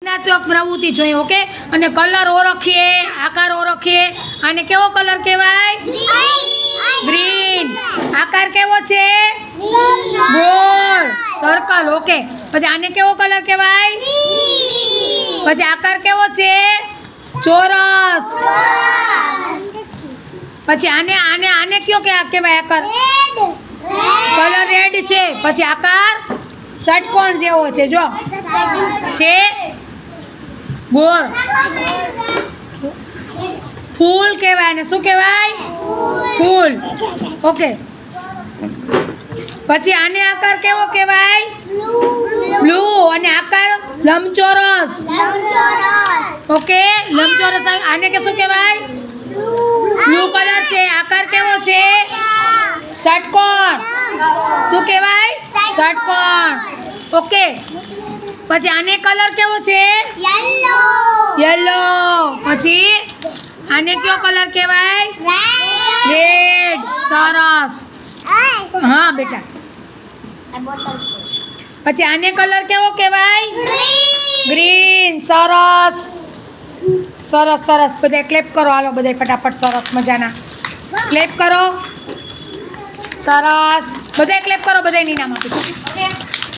સર્જનાત્મક પ્રવૃત્તિ જોઈએ. ઓકે, અને કલર ઓળખીએ, આકાર ઓળખીએ. આને કેવો કલર કહેવાય? ગ્રીન. આકાર કેવો છે? ગોળ, સર્કલ. ઓકે, પછી આને કેવો કલર કહેવાય? પછી આકાર કેવો છે? ચોરસ. પછી આને આને આને કયો કહેવાય આકાર? કલર રેડ છે. પછી આકાર ષટકોણ જેવો છે. જો છે ગોળ. ફૂલ કહેવાય ને. શું કહેવાય? ફૂલ. ઓકે, પછી આને આકાર કેવો કહેવાય? બ્લુ. અને આકાર લંબચોરસ. ઓકે, લંબચોરસ. આને કે શું કહેવાય? બ્લુ કલર છે. આકાર કેવો છે? ષટકોણ. શું કહેવાય? ષટકોણ. ઓકે, પછી આને કલર કેવો છે? યલો. પછી આને કયો કલર કહેવાય? રેડ. સરસ. હા બેટા. પછી આને કલર કેવો કહેવાય? ગ્રીન. સરસ સરસ સરસ. બધા ક્લેપ કરો. હાલો બધા ફટાફટ. સરસ મજાના ક્લેપ કરો. સરસ. બધા ક્લેપ કરો. બધા એની નામ આપીશું. ઓકે.